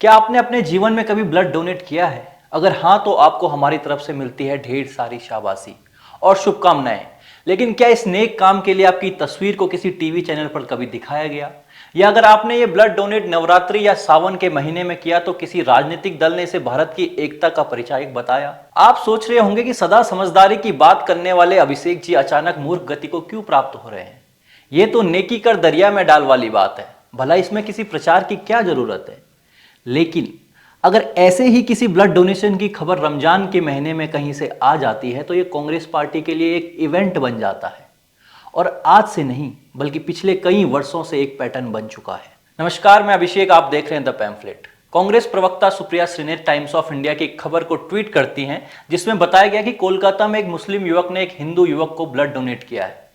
क्या आपने अपने जीवन में कभी ब्लड डोनेट किया है? अगर हाँ, तो आपको हमारी तरफ से मिलती है ढेर सारी शाबाशी और शुभकामनाएं। लेकिन क्या इस नेक काम के लिए आपकी तस्वीर को किसी टीवी चैनल पर कभी दिखाया गया? या अगर आपने ये ब्लड डोनेट नवरात्रि या सावन के महीने में किया तो किसी राजनीतिक दल ने इसे भारत की एकता का परिचायक बताया? आप सोच रहे होंगे कि सदा समझदारी की बात करने वाले अभिषेक जी अचानक मूर्ख गति को क्यों प्राप्त हो रहे हैं। ये तो नेकी कर दरिया में डाल वाली बात है। भला इसमें किसी प्रचार की क्या जरूरत है? लेकिन अगर ऐसे ही किसी ब्लड डोनेशन की खबर रमजान के महीने में कहीं से आ जाती है तो ये कांग्रेस पार्टी के लिए एक इवेंट बन जाता है और आज से नहीं बल्कि पिछले कई वर्षों से एक पैटर्न बन चुका है। नमस्कार, मैं अभिषेक, आप देख रहे हैं द पैम्फलेट। कांग्रेस प्रवक्ता Supriya Shrinate Times of India की खबर को ट्वीट करती हैं जिसमें बताया गया कि कोलकाता में एक मुस्लिम युवक ने एक हिंदू युवक को ब्लड डोनेट किया है।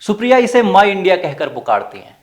सुप्रिया इसे माई इंडिया कहकर पुकारती हैं।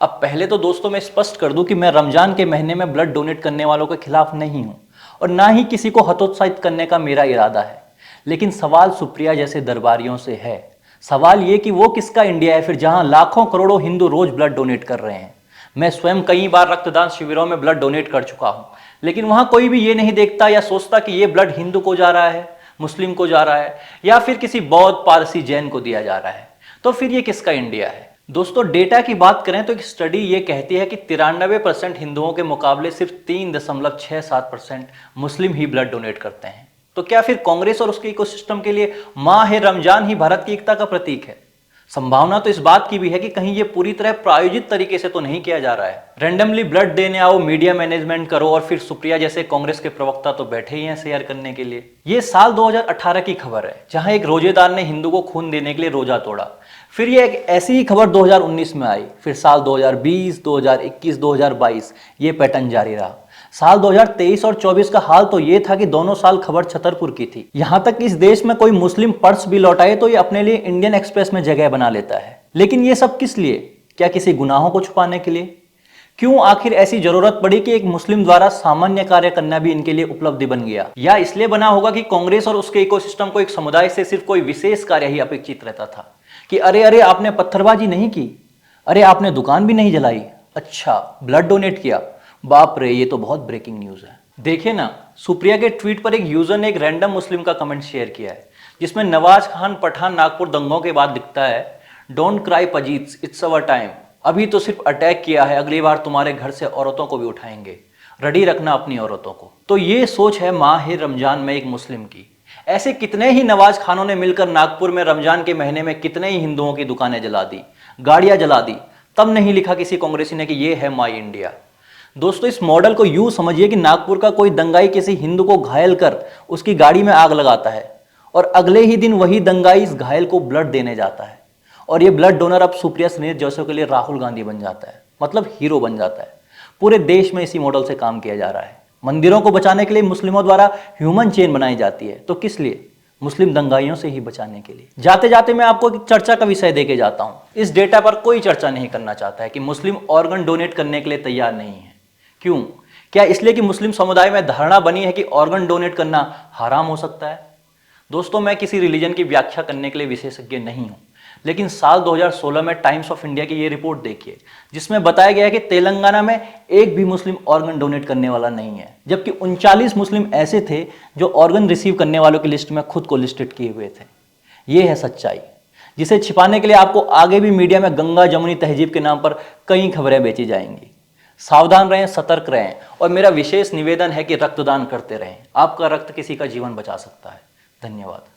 अब पहले तो दोस्तों मैं स्पष्ट कर दूं कि मैं रमजान के महीने में ब्लड डोनेट करने वालों के खिलाफ नहीं हूं और ना ही किसी को हतोत्साहित करने का मेरा इरादा है। लेकिन सवाल सुप्रिया जैसे दरबारियों से है। सवाल ये कि वो किसका इंडिया है फिर जहां लाखों करोड़ों हिंदू रोज ब्लड डोनेट कर रहे हैं। मैं स्वयं कई बार रक्तदान शिविरों में ब्लड डोनेट कर चुका हूं, लेकिन वहां कोई भी ये नहीं देखता या सोचता कि ये ब्लड हिंदू को जा रहा है, मुस्लिम को जा रहा है या फिर किसी बौद्ध, पारसी, जैन को दिया जा रहा है। तो फिर ये किसका इंडिया है? दोस्तों, डेटा की बात करें तो एक स्टडी ये कहती है कि 93% हिंदुओं के मुकाबले सिर्फ 3.67% मुस्लिम ही ब्लड डोनेट करते हैं। तो क्या फिर कांग्रेस और उसके इकोसिस्टम के लिए माह रमजान ही भारत की एकता का प्रतीक है? संभावना तो इस बात की भी है कि कहीं ये पूरी तरह प्रायोजित तरीके से तो नहीं किया जा रहा है। रैंडमली ब्लड देने आओ, मीडिया मैनेजमेंट करो और फिर सुप्रिया जैसे कांग्रेस के प्रवक्ता तो बैठे ही हैं शेयर करने के लिए। ये साल 2018 की खबर है जहां एक रोजेदार ने हिंदू को खून देने के लिए रोजा तोड़ा। फिर ये एक ऐसी ही खबर 2019 में आई, फिर साल 2020, 2021, 2022 ये पैटर्न जारी रहा। साल 2023 और 24 का हाल तो ये था कि दोनों साल खबर छतरपुर की थी। यहां तक कि इस देश में कोई मुस्लिम पर्स भी लौटाए तो ये अपने लिए इंडियन एक्सप्रेस में जगह बना लेता है। लेकिन ये सब किस लिए? क्या किसी गुनाहों को छुपाने के लिए? क्यों आखिर ऐसी जरूरत पड़ी कि एक मुस्लिम द्वारा सामान्य कार्य करना भी इनके लिए उपलब्धि बन गया? या इसलिए बना होगा कि कांग्रेस और उसके इकोसिस्टम को एक समुदाय से सिर्फ कोई विशेष कार्य ही अपेक्षित रहता था कि अरे अरे आपने पत्थरबाजी नहीं की, अरे आपने दुकान भी नहीं जलाई, अच्छा ब्लड डोनेट किया, बाप रे ये तो बहुत ब्रेकिंग न्यूज है। देखिए ना, सुप्रिया के ट्वीट पर एक यूजर ने एक रैंडम मुस्लिम का कमेंट शेयर किया है जिसमें नवाज खान पठान नागपुर दंगों के बाद लिखता है, don't cry Pajeets, it's our time. अभी तो सिर्फ अटैक किया है, अगली बार तुम्हारे घर से औरतों को भी उठाएंगे, रेडी रखना अपनी औरतों को। तो ये सोच है माह रमजान में एक मुस्लिम की। ऐसे कितने ही नवाज खानों ने मिलकर नागपुर में रमजान के महीने में कितने ही हिंदुओं की दुकानें जला दी, गाड़ियां जला दी, तब नहीं लिखा किसी कांग्रेसी ने कि ये है माई इंडिया। दोस्तों, इस मॉडल को यूं समझिए कि नागपुर का कोई दंगाई किसी हिंदू को घायल कर उसकी गाड़ी में आग लगाता है और अगले ही दिन वही दंगाई इस घायल को ब्लड देने जाता है और ये ब्लड डोनर अब सुप्रिया श्रीनेत जैसों के लिए राहुल गांधी बन जाता है, मतलब हीरो बन जाता है। पूरे देश में इसी मॉडल से काम किया जा रहा है। मंदिरों को बचाने के लिए मुस्लिमों द्वारा ह्यूमन चेन बनाई जाती है, तो किस लिए? मुस्लिम दंगाइयों से ही बचाने के लिए। जाते जाते मैं आपको एक चर्चा का विषय देके जाता हूं। इस डेटा पर कोई चर्चा नहीं करना चाहता है कि मुस्लिम ऑर्गन डोनेट करने के लिए तैयार नहीं है। क्यों? क्या इसलिए कि मुस्लिम समुदाय में धारणा बनी है कि ऑर्गन डोनेट करना हराम हो सकता है? दोस्तों, मैं किसी रिलीजन की व्याख्या करने के लिए विशेषज्ञ नहीं हूं, लेकिन साल 2016 में टाइम्स ऑफ इंडिया की ये रिपोर्ट देखिए जिसमें बताया गया है कि तेलंगाना में एक भी मुस्लिम ऑर्गन डोनेट करने वाला नहीं है, जबकि 39 मुस्लिम ऐसे थे जो ऑर्गन रिसीव करने वालों की लिस्ट में खुद को लिस्टेड किए हुए थे। ये है सच्चाई, जिसे छिपाने के लिए आपको आगे भी मीडिया में गंगा जमुनी तहजीब के नाम पर कई खबरें बेची जाएंगी। सावधान रहें, सतर्क रहें और मेरा विशेष निवेदन है कि रक्तदान करते रहें। आपका रक्त किसी का जीवन बचा सकता है। धन्यवाद।